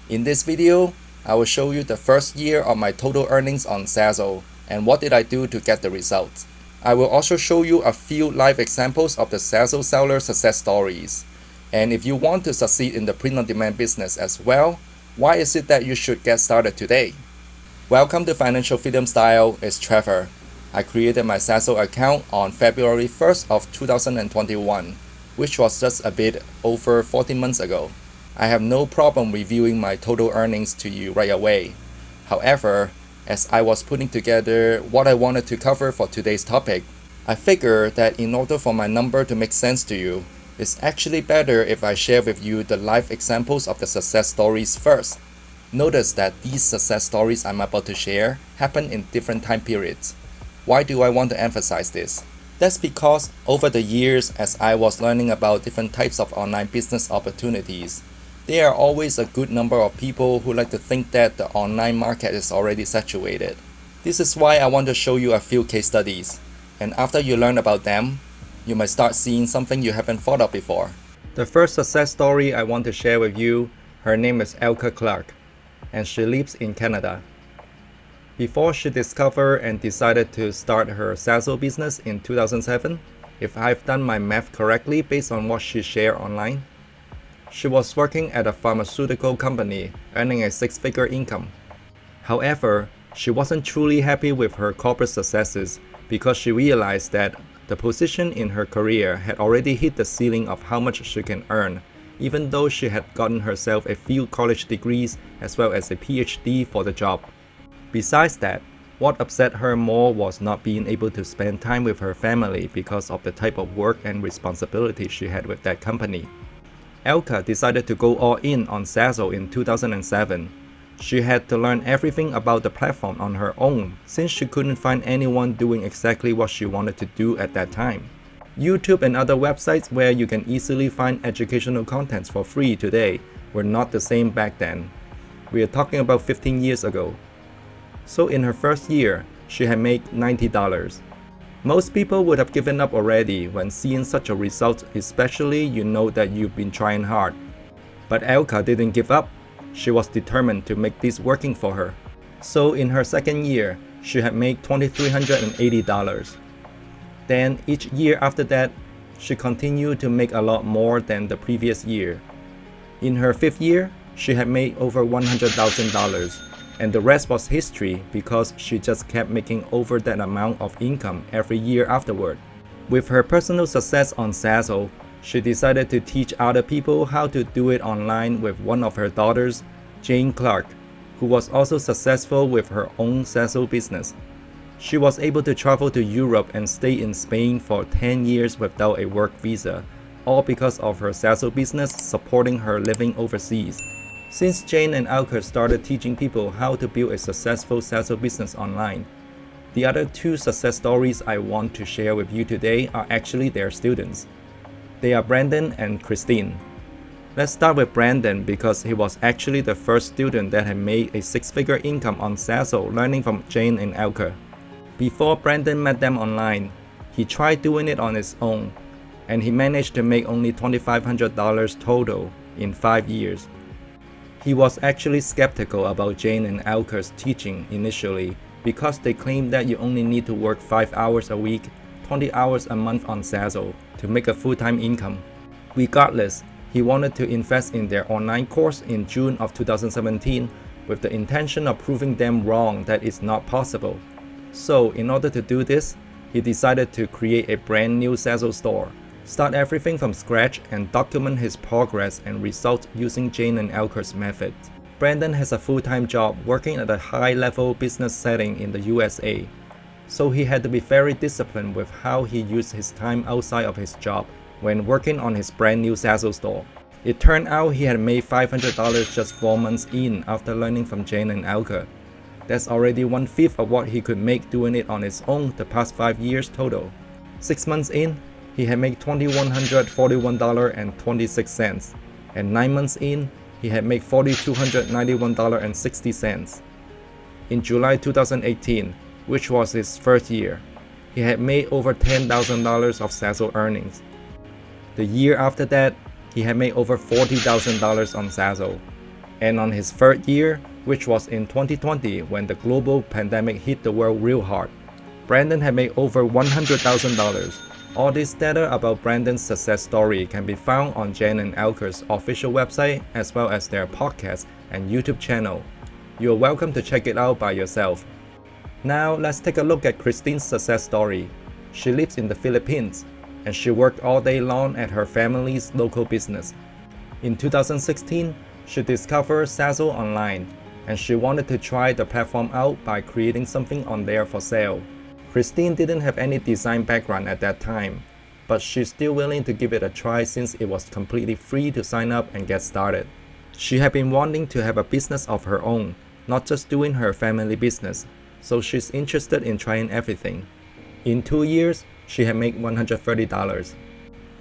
In this video, I will show you the first year of my total earnings on Zazzle and what did I do to get the results. I will also show you a few live examples of the Zazzle seller success stories. And if you want to succeed in the print-on-demand business as well, why is it that you should get started today? Welcome to Financial Freedom Style, it's Trevor. I created my Zazzle account on February 1st of 2021, which was just a bit over 14 months ago. I have no problem reviewing my total earnings to you right away. However, as I was putting together what I wanted to cover for today's topic, I figured that in order for my number to make sense to you, it's actually better if I share with you the live examples of the success stories first. Notice that these success stories I'm about to share happen in different time periods. Why do I want to emphasize this? That's because over the years, as I was learning about different types of online business opportunities, there are always a good number of people who like to think that the online market is already saturated. This is why I want to show you a few case studies, and after you learn about them, you might start seeing something you haven't thought of before. The first success story I want to share with you, her name is Elke Clarke, and she lives in Canada. Before she discovered and decided to start her Zazzle business in 2007, if I've done my math correctly based on what she shared online, she was working at a pharmaceutical company, earning a six-figure income. However, she wasn't truly happy with her corporate successes because she realized that the position in her career had already hit the ceiling of how much she can earn, even though she had gotten herself a few college degrees as well as a PhD for the job. Besides that, what upset her more was not being able to spend time with her family because of the type of work and responsibility she had with that company. Elke decided to go all in on Zazzle in 2007. She had to learn everything about the platform on her own since she couldn't find anyone doing exactly what she wanted to do at that time. YouTube and other websites where you can easily find educational contents for free today were not the same back then. We are talking about 15 years ago. So in her first year, she had made $90. Most people would have given up already when seeing such a result, especially you know that you've been trying hard. But Elke didn't give up. She was determined to make this working for her. So in her second year, she had made $2,380. Then each year after that, she continued to make a lot more than the previous year. In her fifth year, she had made over $100,000. And the rest was history because she just kept making over that amount of income every year afterward. With her personal success on Zazzle, she decided to teach other people how to do it online with one of her daughters, Clarke, who was also successful with her own Zazzle business. She was able to travel to Europe and stay in Spain for 10 years without a work visa, all because of her Zazzle business supporting her living overseas. Since Jane and Elke started teaching people how to build a successful Zazzle business online, the other two success stories I want to share with you today are actually their students. They are Brandon and Christine. Let's start with Brandon because he was actually the first student that had made a six-figure income on Zazzle learning from Jane and Elke. Before Brandon met them online, he tried doing it on his own, and he managed to make only $2,500 total in 5 years. He was actually skeptical about Jane and Elke's teaching initially because they claimed that you only need to work 5 hours a week, 20 hours a month on Zazzle to make a full-time income. Regardless, he wanted to invest in their online course in June of 2017 with the intention of proving them wrong that it's not possible. So in order to do this, he decided to create a brand new Zazzle store, start everything from scratch and document his progress and results using Jane and Elke's method. Brandon has a full-time job working at a high-level business setting in the USA, so he had to be very disciplined with how he used his time outside of his job when working on his brand new Zazzle store. It turned out he had made $500 just 4 months in after learning from Jane and Elke. That's already 1/5 of what he could make doing it on his own the past 5 years total. 6 months in, he had made $2,141.26, and 9 months in, he had made $4,291.60. In July 2018, which was his first year, he had made over $10,000 of Zazzle earnings. The year after that, he had made over $40,000 on Zazzle. And on his third year, which was in 2020 when the global pandemic hit the world real hard, Brandon had made over $100,000. All this data about Brandon's success story can be found on Jen and Elke's official website as well as their podcast and YouTube channel. You're welcome to check it out by yourself. Now let's take a look at Christine's success story. She lives in the Philippines and she worked all day long at her family's local business. In 2016, she discovered Zazzle online and she wanted to try the platform out by creating something on there for sale. Christine didn't have any design background at that time, but she's still willing to give it a try since it was completely free to sign up and get started. She had been wanting to have a business of her own, not just doing her family business, so she's interested in trying everything. In 2 years, she had made $130.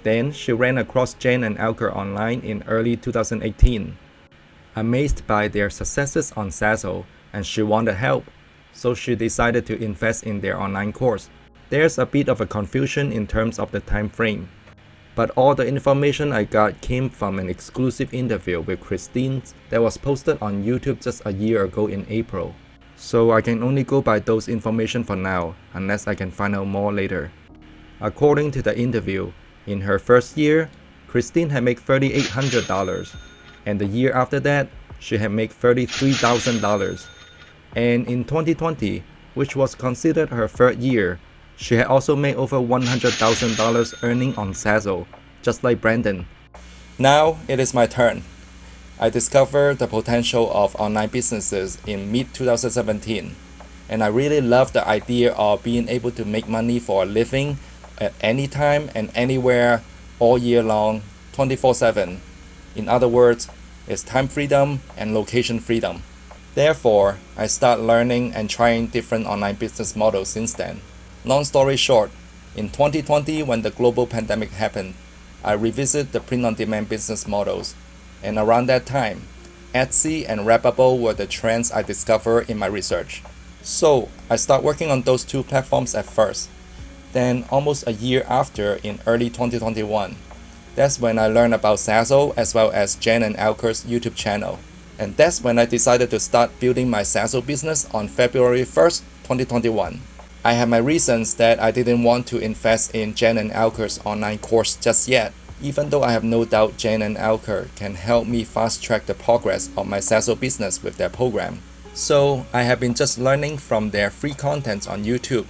Then she ran across Jen and Elke online in early 2018. Amazed by their successes on Zazzle, and she wanted help, so she decided to invest in their online course. There's a bit of a confusion in terms of the time frame, but all the information I got came from an exclusive interview with Christine that was posted on YouTube just a year ago in April. So I can only go by those information for now, unless I can find out more later. According to the interview, in her first year, Christine had made $3,800, and the year after that, she had made $33,000. And in 2020, which was considered her third year, she had also made over $100,000 earning on Zazzle, just like Brandon. Now it is my turn. I discovered the potential of online businesses in mid-2017, and I really love the idea of being able to make money for a living at any time and anywhere all year long, 24/7. In other words, it's time freedom and location freedom. Therefore, I started learning and trying different online business models since then. Long story short, in 2020 when the global pandemic happened, I revisited the print-on-demand business models, and around that time, Etsy and Redbubble were the trends I discovered in my research. So, I started working on those two platforms at first. Then, almost a year after, in early 2021, that's when I learned about Zazzle as well as Jen and Elke's YouTube channel. And that's when I decided to start building my Zazzle business on February 1st, 2021. I had my reasons that I didn't want to invest in Jen and Elke's online course just yet, even though I have no doubt Jen and Elke can help me fast track the progress of my Zazzle business with their program. So I have been just learning from their free content on YouTube,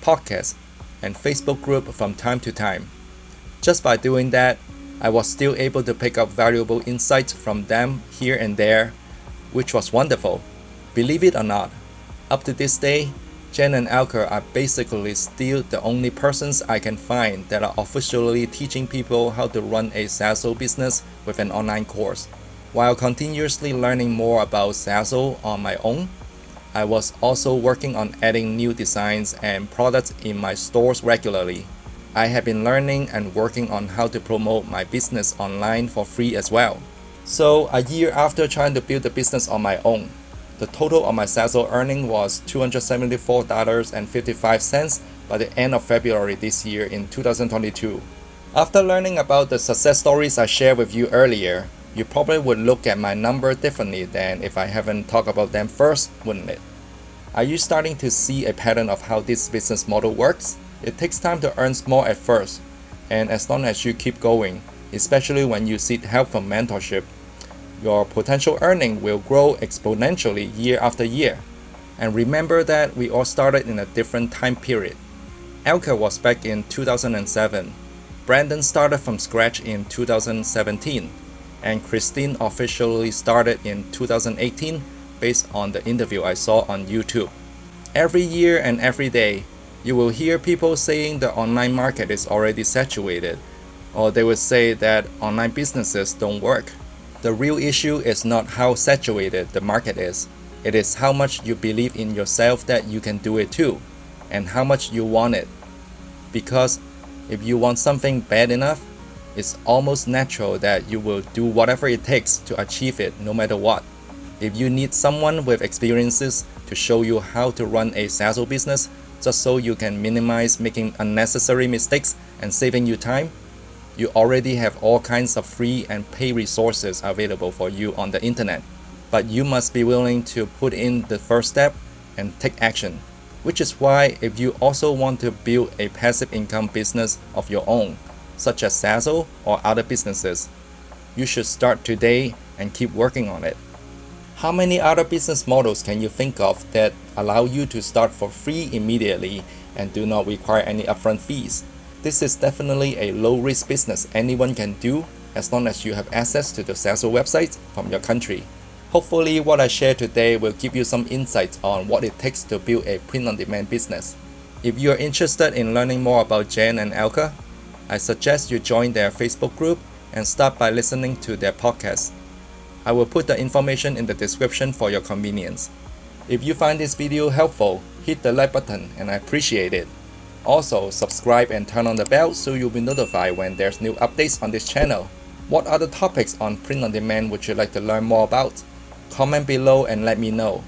podcasts, and Facebook group from time to time. Just by doing that, I was still able to pick up valuable insights from them here and there, which was wonderful. Believe it or not, up to this day, Jen and Elke are basically still the only persons I can find that are officially teaching people how to run a Zazzle business with an online course. While continuously learning more about Zazzle on my own, I was also working on adding new designs and products in my stores regularly. I have been learning and working on how to promote my business online for free as well. So a year after trying to build the business on my own, the total of my Zazzle earning was $274.55 by the end of February this year in 2022. After learning about the success stories I shared with you earlier, you probably would look at my number differently than if I haven't talked about them first, wouldn't it? Are you starting to see a pattern of how this business model works? It takes time to earn small at first, and as long as you keep going, especially when you seek help from mentorship, your potential earning will grow exponentially year after year. And remember that we all started in a different time period. Elke was back in 2007, Brandon started from scratch in 2017, and Christine officially started in 2018 based on the interview I saw on YouTube. Every year and every day, you will hear people saying the online market is already saturated, or they will say that online businesses don't work. The real issue is not how saturated the market is. It is how much you believe in yourself that you can do it too, and how much you want it. Because if you want something bad enough, it's almost natural that you will do whatever it takes to achieve it no matter what. If you need someone with experiences to show you how to run a Zazzle business just so you can minimize making unnecessary mistakes and saving you time, you already have all kinds of free and paid resources available for you on the internet. but you must be willing to put in the first step and take action. Which is why if you also want to build a passive income business of your own, such as Zazzle or other businesses, you should start today and keep working on it. How many other business models can you think of that allow you to start for free immediately and do not require any upfront fees? This is definitely a low-risk business anyone can do as long as you have access to the Zazzle website from your country. Hopefully what I share today will give you some insights on what it takes to build a print-on-demand business. If you are interested in learning more about Jen and Elke, I suggest you join their Facebook group and start by listening to their podcast. I will put the information in the description for your convenience. If you find this video helpful, hit the like button and I appreciate it. Also, subscribe and turn on the bell so you'll be notified when there's new updates on this channel. What other topics on print-on-demand would you like to learn more about? Comment below and let me know.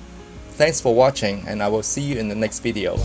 Thanks for watching and I will see you in the next video.